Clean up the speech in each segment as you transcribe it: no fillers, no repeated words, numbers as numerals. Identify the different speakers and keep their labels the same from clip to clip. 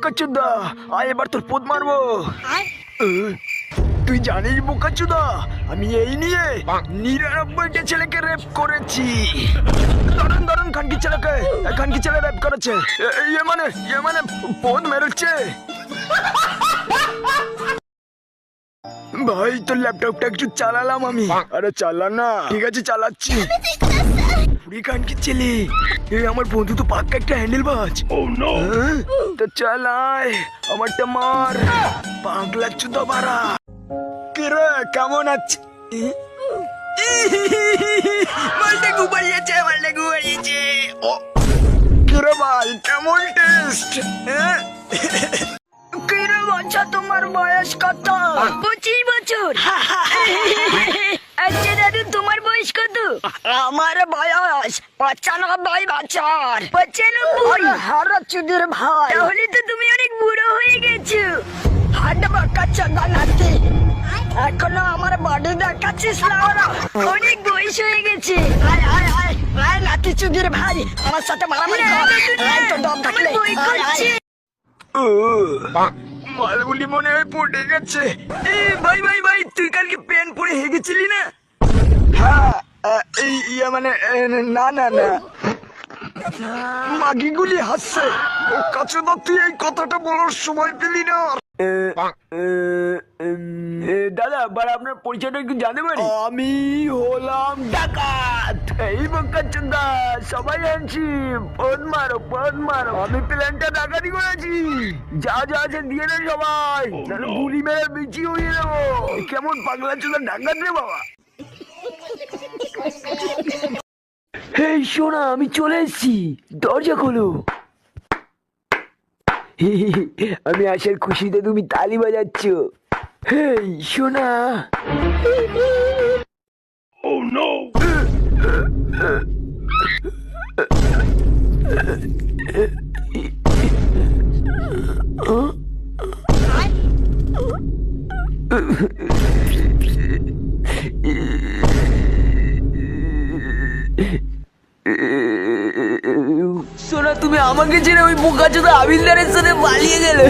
Speaker 1: বোকাচোদা, আয় এবার তোর পোদ মারবো। তুই জানিস বোকাচোদা, আমি এই নিয়ে 99টা ছেলেকে রেপ করেছি। দারুন দারুন খানকি ছেলে রেপ করেছে। ইয়ে মানে পোদ মেরেছে। ভাই তোর ল্যাপটপটা একটু চালালাম আমি। আরে চালা না। ঠিক আছে চালাচ্ছি। খানকি ছেলে, আমার বন্ধু তো পাক্কা একটা হ্যান্ডেল বাজ। তো চালায় আমারটা মার পাগলা চুদা বাড়া। কিরে কেমন আছিস? মালটা গুবাইয়েছে। কিরে ভাই কেমন টেস্ট? কিরে বাচ্চা তোমার বয়স কত?
Speaker 2: 25 বছর। আচ্ছা দাদু তোমার বয়স কত?
Speaker 1: আমার বয়স 95 বছর।
Speaker 2: 95?
Speaker 1: হারা চুদির ভাই,
Speaker 2: তাহলে তো তুমি অনেক বুড়ো হয়ে গেছো।
Speaker 1: হাড্ডা বাক্কা চাঁদা নাতি, এখনো আমার বডি দেখাচ্ছিস না? ওরা
Speaker 2: অনেক বয়স হয়ে গেছে।
Speaker 1: আয় নাতি চুদির ভাই, আমার সাথে মারামারি কর। আয় তো দম থাকলে
Speaker 2: আমার ভয় করছে।
Speaker 1: মালগুলি মনে হয় পড়ে গেছে। ভাই তুই কালকে প্যান্ট পরে হেগেছিলি না? হ্যাঁ মানে না মাগিগুলি হাসছে। ও কাছে না, তুই এই কথাটা বলার সময় পেলি না। দাদা এবার আপনার পরিচয়টা একটু জানতে পারি? আমি হলাম ডাকাত। এই বোকাচোদা সবাই আনছি, পদ মারো। আমি প্ল্যানটা ডাকাতি করেছি। যা আছে দিয়ে নে সবাই, তাহলে গুলি মেরে বিচি হয়ে যাবো। কেমন পাগলা চোদা ডাকাত রে বাবা। এই শোনা, আমি চলে এসেছি, দরজা খোলো। আমি আসার খুশিতে তুমি তালি বাজাচ্ছ। হেই শোনা। Oh no!
Speaker 2: শোনা তুমি আমাকে ছেড়ে ওই বোকাচোদা আবিলদারের সাথে পালিয়ে গেলে।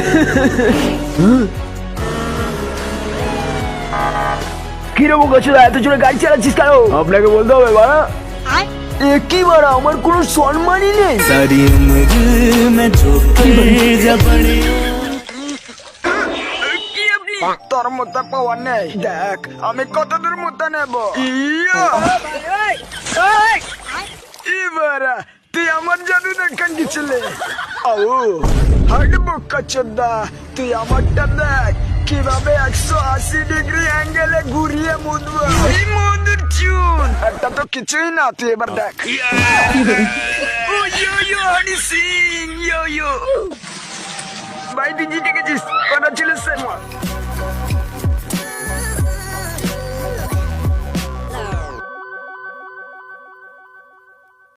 Speaker 1: কিরে বোকাচোদা এত জোরে গাড়ি চালাচ্ছিস কেন? আপনাকে বলতে হবে বাড়া। কি বাড়া, আমার কোনো সম্মানই নেই।
Speaker 3: सारी उम्र में जो
Speaker 1: তোর মতো পাওয়ার নেই। দেখ আমি কত দূর মতো নেব। এবারা তুই আমার জাদু দেখান গেছিলে। হাট বোকাচোদা, তুই আমারটা দেখ কিভাবে 180 ডিগ্রি অ্যাঙ্গেলে ঘুরিয়ে মুদবো। মধুর চুন একটা তো কিছুই না, তুই এবার দেখ। হানি সিং ভাই তুই জিতে গেছিস। কটা ছিল সে